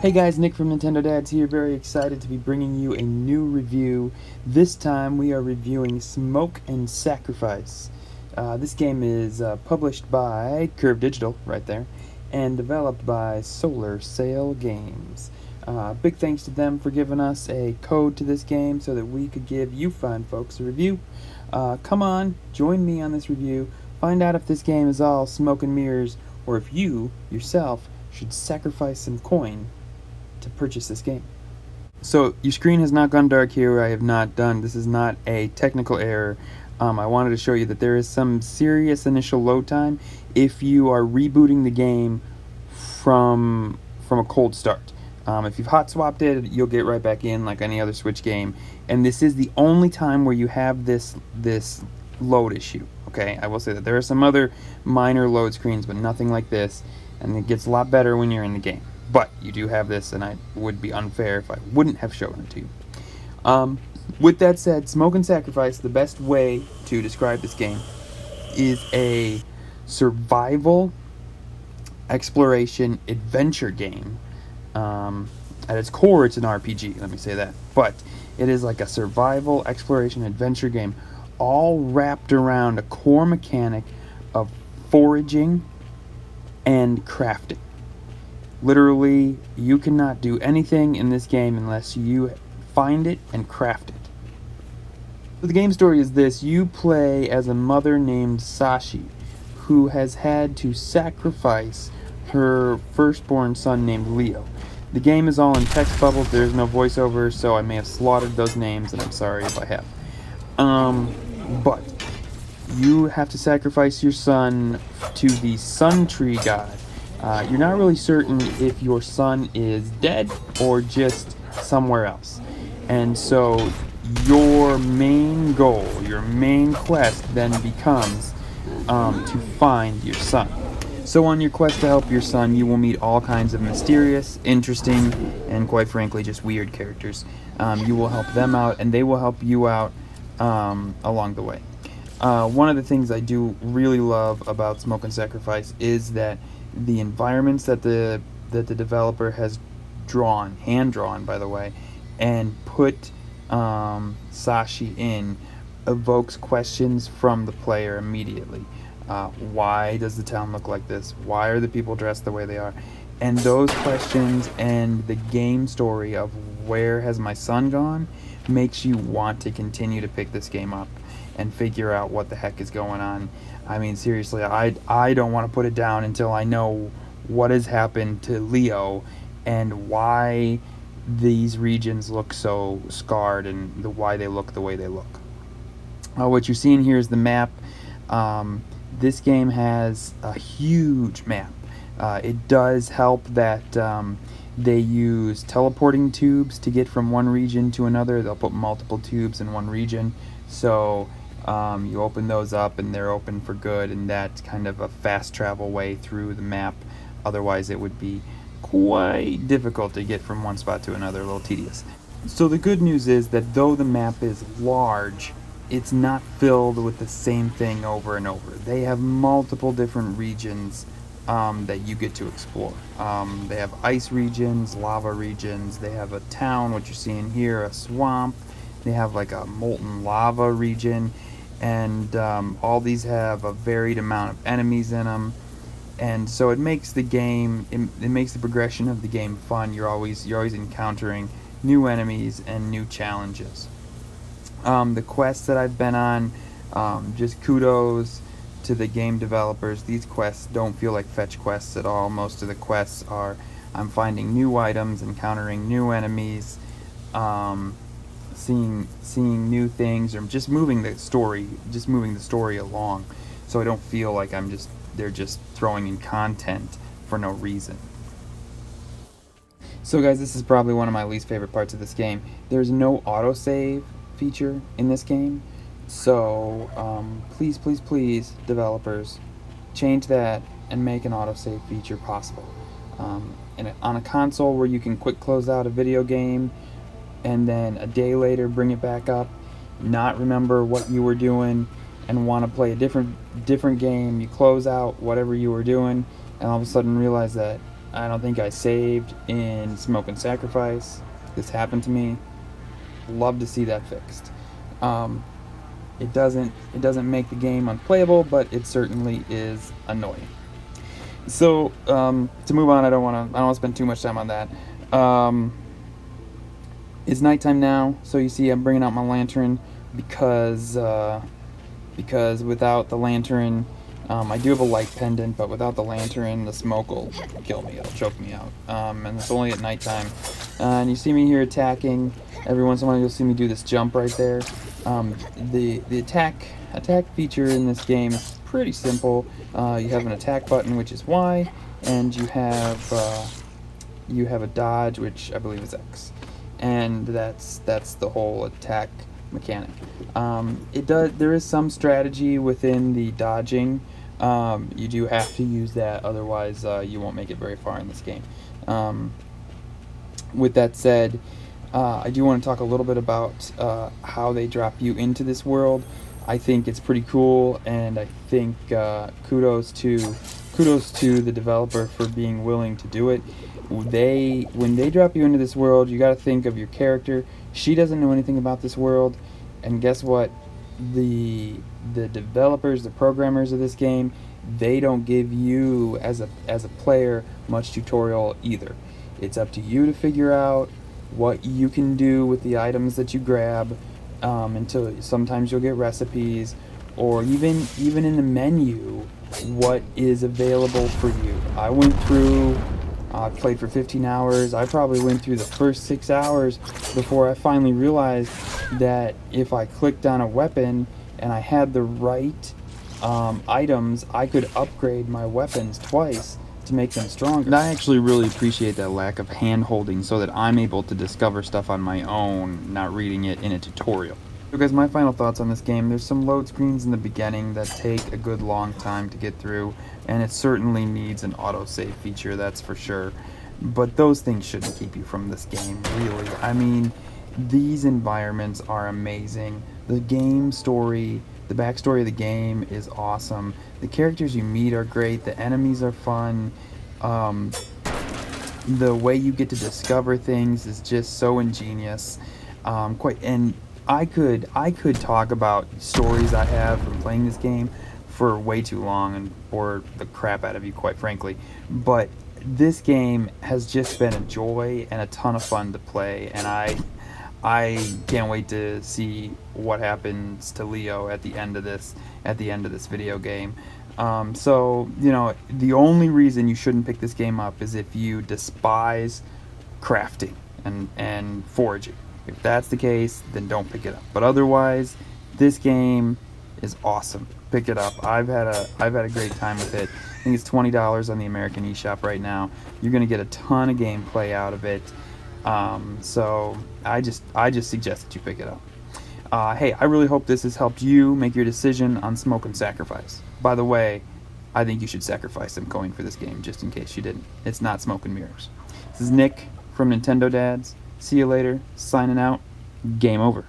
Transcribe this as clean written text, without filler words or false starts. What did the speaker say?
Hey guys, Nick from Nintendo Dads here, very excited to be bringing you a new review. This time we are reviewing Smoke and Sacrifice. This game is published by Curve Digital, right there, and developed by Solar Sail Games. Big thanks to them for giving us a code to this game so that we could give you fine folks a review. Come on, join me on this review. Find out if this game is all smoke and mirrors, or if you, yourself, should sacrifice some coin to purchase this game. So your screen has not gone dark here. I have not done. This is not a technical error. I wanted to show you that there is some serious initial load time if you are rebooting the game from a cold start. If you've hot swapped it, you'll get right back in like any other Switch game. And this is the only time where you have this load issue. Okay, I will say that there are some other minor load screens, but nothing like this. And it gets a lot better when you're in the game. But you do have this, and I would be unfair if I wouldn't have shown it to you. With that said, Smoke and Sacrifice, the best way to describe this game is a survival exploration adventure game. At its core, it's an RPG, let me say that. But it is like a survival exploration adventure game, all wrapped around a core mechanic of foraging and crafting. Literally, you cannot do anything in this game unless you find it and craft it. So the game story is this: you play as a mother named Sashi, who has had to sacrifice her firstborn son named Leo. The game is all in text bubbles, there's no voiceover, so I may have slaughtered those names, and I'm sorry if I have. But you have to sacrifice your son to the Sun Tree God. You're not really certain if your son is dead or just somewhere else. And so your main goal, your main quest then becomes to find your son. So on your quest to help your son, you will meet all kinds of mysterious, interesting, and quite frankly just weird characters. You will help them out, and they will help you out along the way. One of the things I do really love about Smoke and Sacrifice is that the environments that the developer has drawn, hand drawn by the way, and put Sashi in, evokes questions from the player immediately. Why does the town look like this? Why are the people dressed the way they are? And those questions and the game story of where has my son gone makes you want to continue to pick this game up and figure out what the heck is going on. I mean, seriously, I don't want to put it down until I know what has happened to Leo and why these regions look so scarred and why they look the way they look. What you're seeing here is the map. This game has a huge map. It does help that they use teleporting tubes to get from one region to another. They'll put multiple tubes in one region. So you open those up and they're open for good, and that's kind of a fast travel way through the map. Otherwise it would be quite difficult to get from one spot to another, a little tedious. So the good news is that though the map is large, it's not filled with the same thing over and over. They have multiple different regions that you get to explore. They have ice regions, lava regions, they have a town, what you're seeing here, a swamp, they have like a molten lava region, and all these have a varied amount of enemies in them, and so it makes the game, it makes the progression of the game fun. You're always encountering new enemies and new challenges. The quests that I've been on, just kudos to the game developers. These quests don't feel like fetch quests at all. Most of the quests are I'm finding new items, encountering new enemies, seeing new things, or just moving the story along. So I don't feel like they're just throwing in content for no reason. So guys, this is probably one of my least favorite parts of this game. There's no autosave feature in this game. So please, please, please, developers, change that and make an autosave feature possible. And on a console where you can quick close out a video game and then a day later bring it back up, not remember what you were doing and want to play a different game, you close out whatever you were doing and all of a sudden realize that I don't think I saved in Smoke and Sacrifice. This happened to me. Love to see that fixed. It doesn't make the game unplayable, but it certainly is annoying. So to move on, I don't want to spend too much time on that. It's nighttime now, so you see I'm bringing out my lantern because without the lantern, I do have a light pendant, but without the lantern, the smoke will kill me. It'll choke me out. And it's only at nighttime. And you see me here attacking. Every once in a while, you'll see me do this jump right there. The attack feature in this game is pretty simple. You have an attack button, which is Y, and you have a dodge, which I believe is X, and that's the whole attack mechanic. There is some strategy within the dodging. You do have to use that, otherwise you won't make it very far in this game. With that said, I do want to talk a little bit about how they drop you into this world. I think it's pretty cool, and I think kudos to the developer for being willing to do it. When they drop you into this world, you got to think of your character. She doesn't know anything about this world, and guess what? The developers, the programmers of this game, they don't give you as a player much tutorial either. It's up to you to figure out what you can do with the items that you grab, until sometimes you'll get recipes, or even in the menu, what is available for you. I went through, played for 15 hours. I probably went through the first 6 hours before I finally realized that if I clicked on a weapon and I had the right items, I could upgrade my weapons twice to make them stronger. And I actually really appreciate that lack of hand-holding so that I'm able to discover stuff on my own, not reading it in a tutorial. So guys, my final thoughts on this game: there's some load screens in the beginning that take a good long time to get through, and it certainly needs an autosave feature, that's for sure. But those things shouldn't keep you from this game, really. I mean, these environments are amazing. The game story, the backstory of the game is awesome. The characters you meet are great. The enemies are fun. The way you get to discover things is just so ingenious. And I could talk about stories I have from playing this game for way too long and bore the crap out of you, quite frankly. But this game has just been a joy and a ton of fun to play, and I can't wait to see what happens to Leo at the end of this video game. So, you know, the only reason you shouldn't pick this game up is if you despise crafting and foraging. If that's the case, then don't pick it up. But otherwise, this game is awesome. Pick it up. I've had a great time with it. I think it's $20 on the American eShop right now. You're gonna get a ton of gameplay out of it. So I just suggest that you pick it up. Hey, I really hope this has helped you make your decision on Smoke and Sacrifice. By the way, I think you should sacrifice some coin for this game, just in case you didn't. It's not Smoke and Mirrors. This is Nick from Nintendo Dads. See you later. Signing out. Game over.